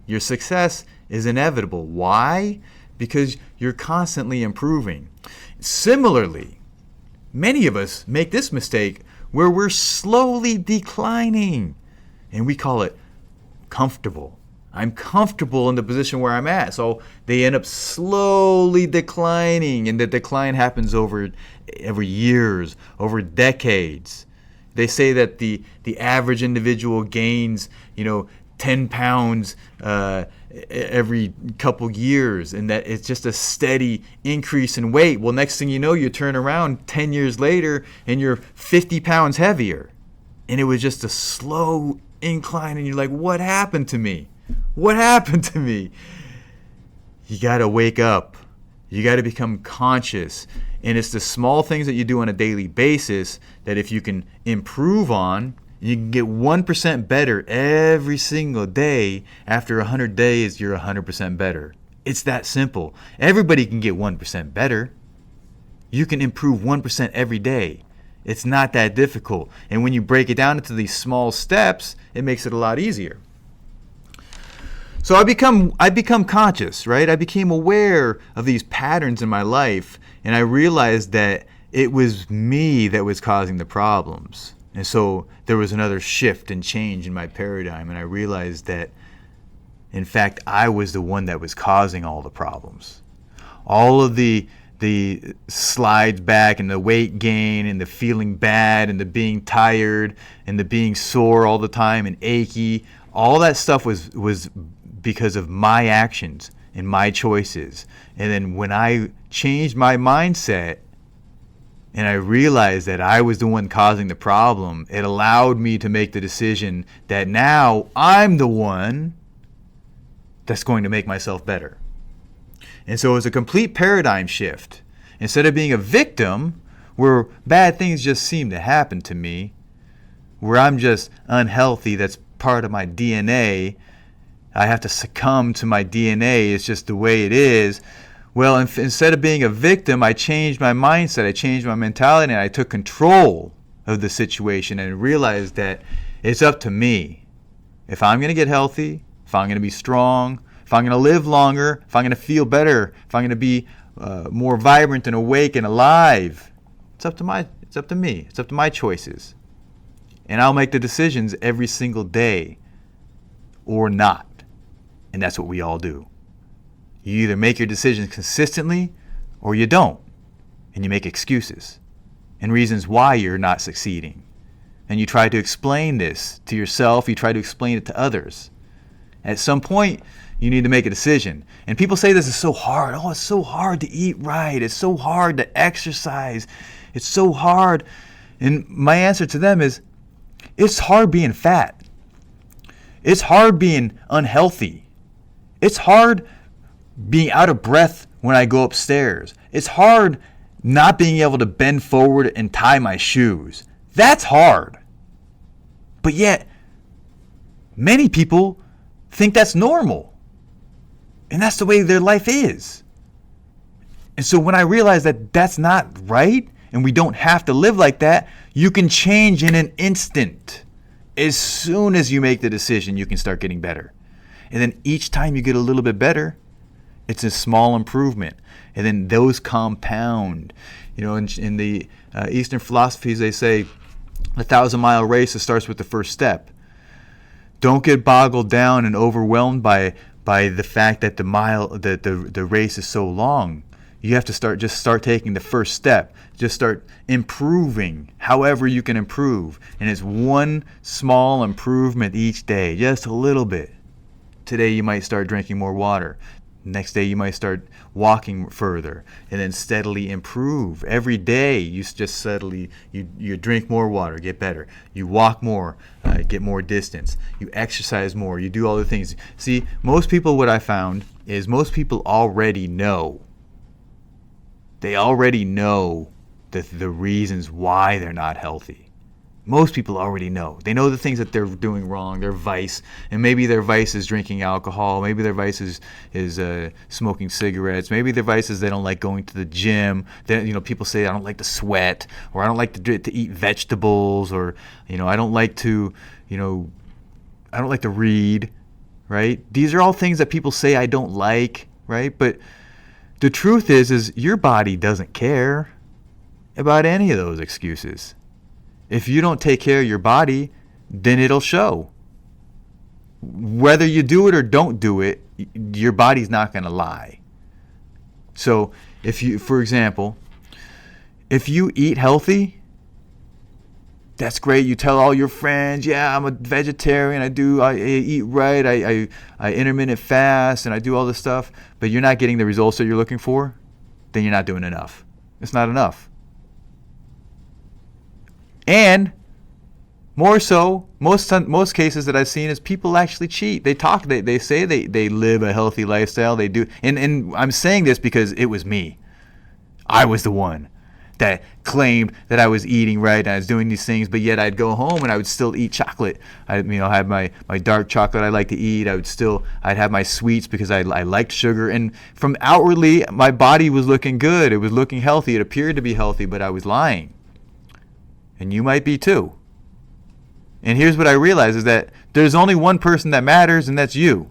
Your success is inevitable. Why? Because you're constantly improving. Similarly, many of us make this mistake where we're slowly declining, and we call it comfortable. I'm comfortable in the position where I'm at. So they end up slowly declining, and the decline happens over years, over decades. They say that the average individual gains, 10 pounds every couple years, and that it's just a steady increase in weight. Well, next thing you know, you turn around 10 years later and you're 50 pounds heavier. And it was just a slow incline, and you're like, what happened to me? What happened to me? You got to wake up. You got to become conscious. And it's the small things that you do on a daily basis that if you can improve on, you can get 1% better every single day. After 100 days, you're 100% better. It's that simple. Everybody can get 1% better. You can improve 1% every day. It's not that difficult. And when you break it down into these small steps, it makes it a lot easier. So I become conscious, right? I became aware of these patterns in my life, and I realized that it was me that was causing the problems. And so there was another shift and change in my paradigm, and I realized that, in fact, I was the one that was causing all the problems. All of the slides back and the weight gain and the feeling bad and the being tired and the being sore all the time and achy, all that stuff was because of my actions and my choices. And then when I changed my mindset and I realized that I was the one causing the problem, it allowed me to make the decision that now I'm the one that's going to make myself better. And so it was a complete paradigm shift. Instead of being a victim where bad things just seem to happen to me, where I'm just unhealthy, that's part of my DNA, I have to succumb to my DNA, it's just the way it is. Well, instead of being a victim, I changed my mindset, I changed my mentality, and I took control of the situation and realized that it's up to me. If I'm going to get healthy, if I'm going to be strong, if I'm going to live longer, if I'm going to feel better, if I'm going to be more vibrant and awake and alive, it's up to me. It's up to my choices. And I'll make the decisions every single day or not. And that's what we all do. You either make your decisions consistently or you don't. And you make excuses and reasons why you're not succeeding. And you try to explain this to yourself. You try to explain it to others. At some point, you need to make a decision. And people say this is so hard. Oh, it's so hard to eat right. It's so hard to exercise. It's so hard. And my answer to them is, it's hard being fat. It's hard being unhealthy. It's hard being out of breath when I go upstairs. It's hard not being able to bend forward and tie my shoes. That's hard. But yet, many people think that's normal. And that's the way their life is. And so when I realized that that's not right, and we don't have to live like that, you can change in an instant. As soon as you make the decision, you can start getting better. And then each time you get a little bit better, it's a small improvement. And then those compound. In the Eastern philosophies, they say a 1,000-mile race, it starts with the first step. Don't get boggled down and overwhelmed by the fact that the race is so long. You have to start taking the first step. Just start improving however you can improve. And it's one small improvement each day, just a little bit. Today you might start drinking more water. Next day you might start walking further, and then steadily improve. Every day you just steadily, you drink more water, get better. You walk more, get more distance. You exercise more, you do all the things. See, most people, what I found is most people already know. They already know the reasons why they're not healthy. Most people already know. They know the things that they're doing wrong, their vice. And maybe their vice is drinking alcohol. Maybe their vice is smoking cigarettes. Maybe their vice is they don't like going to the gym. People say, I don't like to sweat, or I don't like to eat vegetables, or I don't like to read. right? These are all things that people say I don't like, right? But the truth is your body doesn't care about any of those excuses. If you don't take care of your body, then it'll show. Whether you do it or don't do it, your body's not going to lie. So if you, for example, if you eat healthy, that's great. You tell all your friends, yeah, I'm a vegetarian. I eat right. I intermittent fast and I do all this stuff. But you're not getting the results that you're looking for, then you're not doing enough. It's not enough. And more so, most cases that I've seen is people actually cheat. They say they live a healthy lifestyle. They do. And I'm saying this because it was me. I was the one that claimed that I was eating right and I was doing these things, but yet I'd go home and I would still eat chocolate. I had my dark chocolate I like to eat. I'd have my sweets because I liked sugar. And from outwardly, my body was looking good. It was looking healthy. It appeared to be healthy, but I was lying. And you might be too. And here's what I realize is that there's only one person that matters, and that's you.